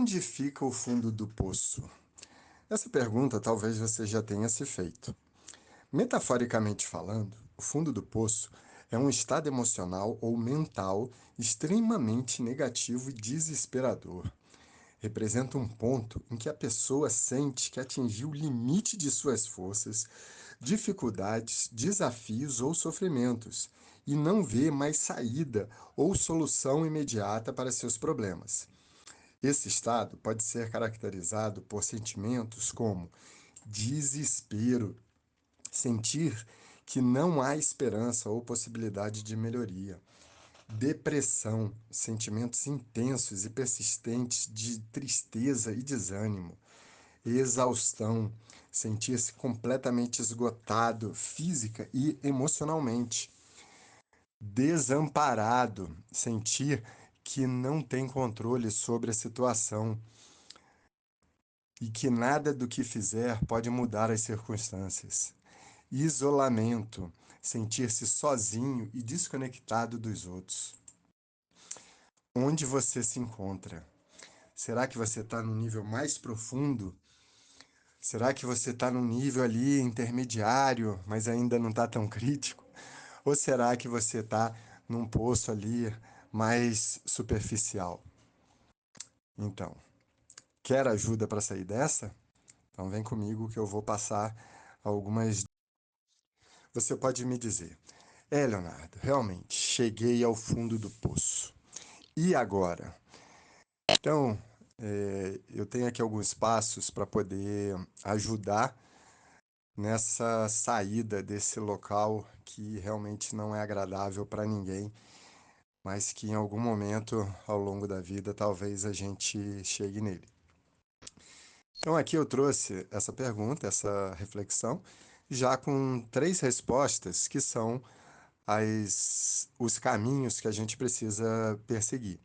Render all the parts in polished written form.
Onde fica o fundo do poço? Essa pergunta talvez você já tenha se feito. Metaforicamente falando, o fundo do poço é um estado emocional ou mental extremamente negativo e desesperador. Representa um ponto em que a pessoa sente que atingiu o limite de suas forças, dificuldades, desafios ou sofrimentos, e não vê mais saída ou solução imediata para seus problemas. Esse estado pode ser caracterizado por sentimentos como desespero, sentir que não há esperança ou possibilidade de melhoria, depressão, sentimentos intensos e persistentes de tristeza e desânimo, exaustão, sentir-se completamente esgotado física e emocionalmente, desamparado, sentir que não tem controle sobre a situação e que nada do que fizer pode mudar as circunstâncias. Isolamento, sentir-se sozinho e desconectado dos outros. Onde você se encontra? Será que você está no nível mais profundo? Será que você está no nível ali intermediário, mas ainda não está tão crítico? Ou será que você está num poço ali mais superficial? Então, quer ajuda para sair dessa? Então vem comigo que eu vou passar algumas. Você pode me dizer, Leonardo, realmente, cheguei ao fundo do poço. E agora? Então, eu tenho aqui alguns passos para poder ajudar nessa saída desse local que realmente não é agradável para ninguém, mas que em algum momento ao longo da vida talvez a gente chegue nele. Então, aqui eu trouxe essa pergunta, essa reflexão, já com 3 respostas que são os caminhos que a gente precisa perseguir.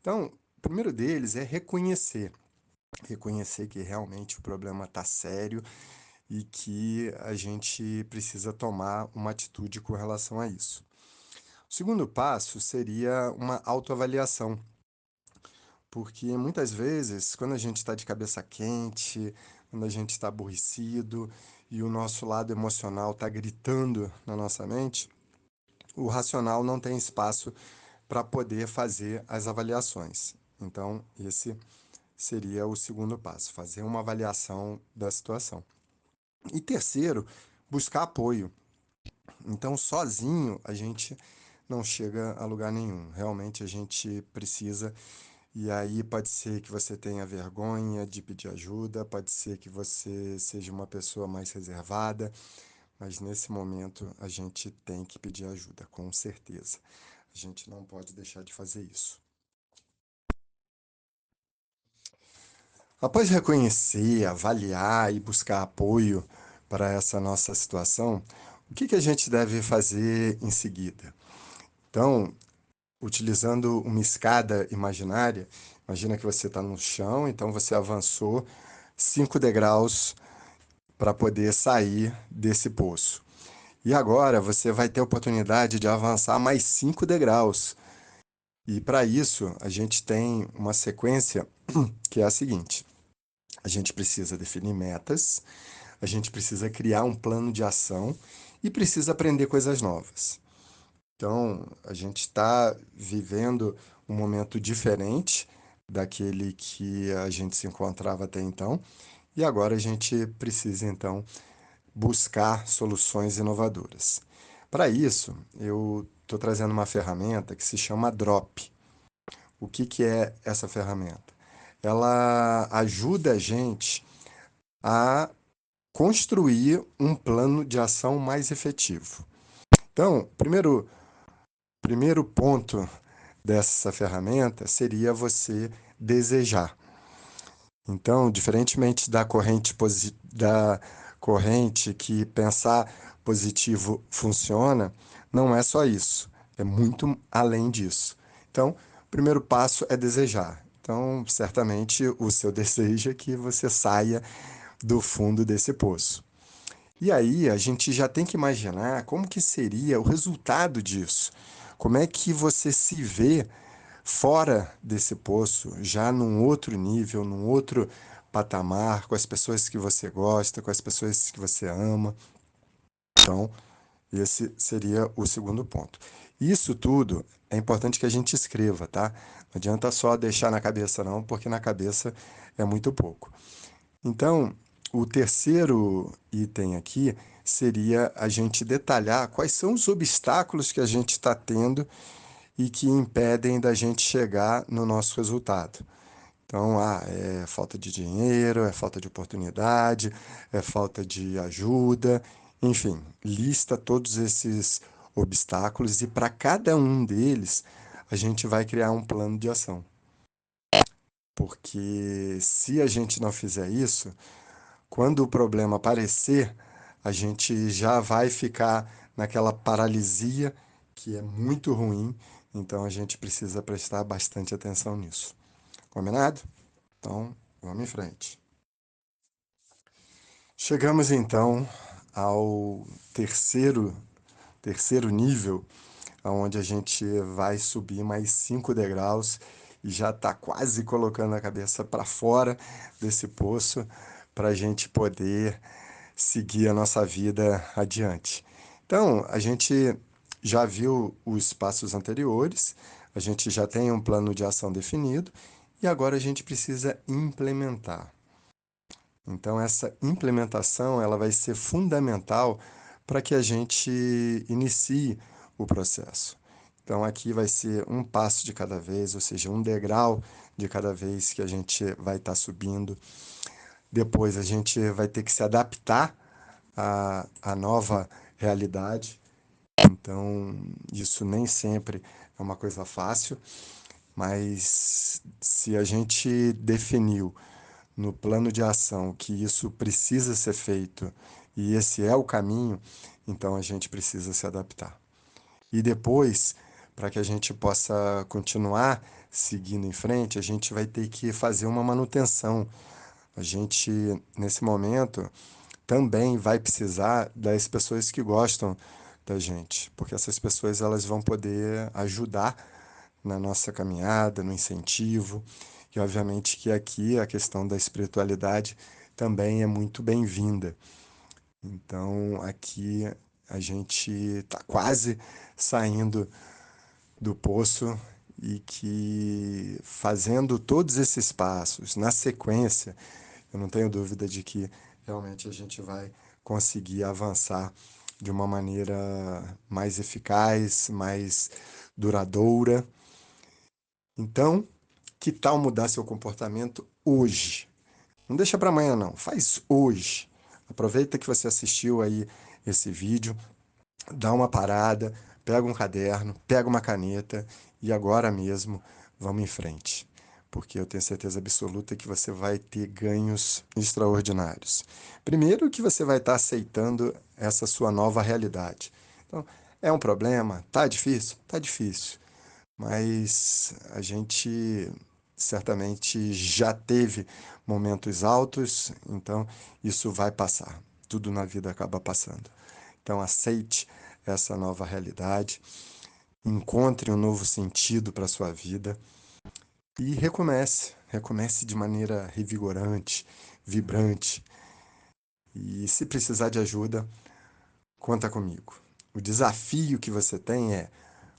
Então, o primeiro deles é reconhecer. Reconhecer que realmente o problema está sério e que a gente precisa tomar uma atitude com relação a isso. O segundo passo seria uma autoavaliação, porque muitas vezes, quando a gente está de cabeça quente, quando a gente está aborrecido e o nosso lado emocional está gritando na nossa mente, o racional não tem espaço para poder fazer as avaliações. Então, esse seria o segundo passo, fazer uma avaliação da situação. E terceiro, buscar apoio. Então, sozinho a gente não chega a lugar nenhum. Realmente a gente precisa, e aí pode ser que você tenha vergonha de pedir ajuda, pode ser que você seja uma pessoa mais reservada, mas nesse momento a gente tem que pedir ajuda, com certeza. A gente não pode deixar de fazer isso. Após reconhecer, avaliar e buscar apoio para essa nossa situação, o que a gente deve fazer em seguida? Então, utilizando uma escada imaginária, imagina que você está no chão, então você avançou 5 degraus para poder sair desse poço. E agora você vai ter a oportunidade de avançar mais 5 degraus. E para isso, a gente tem uma sequência que é a seguinte: a gente precisa definir metas, a gente precisa criar um plano de ação e precisa aprender coisas novas. Então, a gente está vivendo um momento diferente daquele que a gente se encontrava até então, e agora a gente precisa, então, buscar soluções inovadoras. Para isso, eu estou trazendo uma ferramenta que se chama Drop. O que é essa ferramenta? Ela ajuda a gente a construir um plano de ação mais efetivo. Então, primeiro ponto dessa ferramenta seria você desejar. Então, diferentemente da corrente que pensar positivo funciona, não é só isso, é muito além disso. Então, o primeiro passo é desejar. Então, certamente o seu desejo é que você saia do fundo desse poço. E aí a gente já tem que imaginar como que seria o resultado disso. Como é que você se vê fora desse poço, já num outro nível, num outro patamar, com as pessoas que você gosta, com as pessoas que você ama. Então, esse seria o segundo ponto. Isso tudo é importante que a gente escreva, tá? Não adianta só deixar na cabeça, não, porque na cabeça é muito pouco. Então, o terceiro item aqui seria a gente detalhar quais são os obstáculos que a gente está tendo e que impedem da gente chegar no nosso resultado. Então, é falta de dinheiro, é falta de oportunidade, é falta de ajuda, enfim, lista todos esses obstáculos e para cada um deles a gente vai criar um plano de ação. Porque se a gente não fizer isso, quando o problema aparecer, a gente já vai ficar naquela paralisia que é muito ruim, então a gente precisa prestar bastante atenção nisso. Combinado? Então, vamos em frente. Chegamos então ao terceiro nível, onde a gente vai subir mais 5 degraus e já está quase colocando a cabeça para fora desse poço para a gente poder seguir a nossa vida adiante. Então, a gente já viu os passos anteriores, a gente já tem um plano de ação definido e agora a gente precisa implementar. Então, essa implementação ela vai ser fundamental para que a gente inicie o processo. Então, aqui vai ser um passo de cada vez, ou seja, um degrau de cada vez que a gente vai estar subindo. Depois, a gente vai ter que se adaptar à nova realidade. Então, isso nem sempre é uma coisa fácil, mas se a gente definiu no plano de ação que isso precisa ser feito e esse é o caminho, então a gente precisa se adaptar. E depois, para que a gente possa continuar seguindo em frente, a gente vai ter que fazer uma manutenção. A gente, nesse momento, também vai precisar das pessoas que gostam da gente, porque essas pessoas elas vão poder ajudar na nossa caminhada, no incentivo. E obviamente que aqui a questão da espiritualidade também é muito bem-vinda. Então aqui a gente está quase saindo do poço e que fazendo todos esses passos na sequência, eu não tenho dúvida de que realmente a gente vai conseguir avançar de uma maneira mais eficaz, mais duradoura. Então, que tal mudar seu comportamento hoje? Não deixa para amanhã não, faz hoje. Aproveita que você assistiu aí esse vídeo, dá uma parada, pega um caderno, pega uma caneta e agora mesmo vamos em frente. Porque eu tenho certeza absoluta que você vai ter ganhos extraordinários. Primeiro que você vai estar aceitando essa sua nova realidade. Então, é um problema? Tá difícil? Tá difícil. Mas a gente certamente já teve momentos altos, então isso vai passar. Tudo na vida acaba passando. Então aceite essa nova realidade, encontre um novo sentido para a sua vida e recomece. Recomece de maneira revigorante, vibrante. E se precisar de ajuda, conta comigo. O desafio que você tem é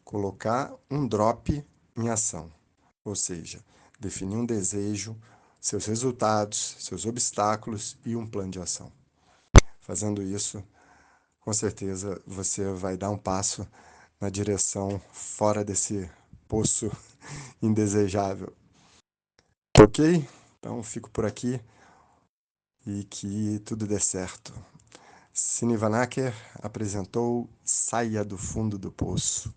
colocar um drop em ação, ou seja, definir um desejo, seus resultados, seus obstáculos e um plano de ação. Fazendo isso, com certeza você vai dar um passo na direção fora desse poço indesejável. Ok? Então fico por aqui e que tudo dê certo. Sini Vanacker apresentou Saia do Fundo do Poço.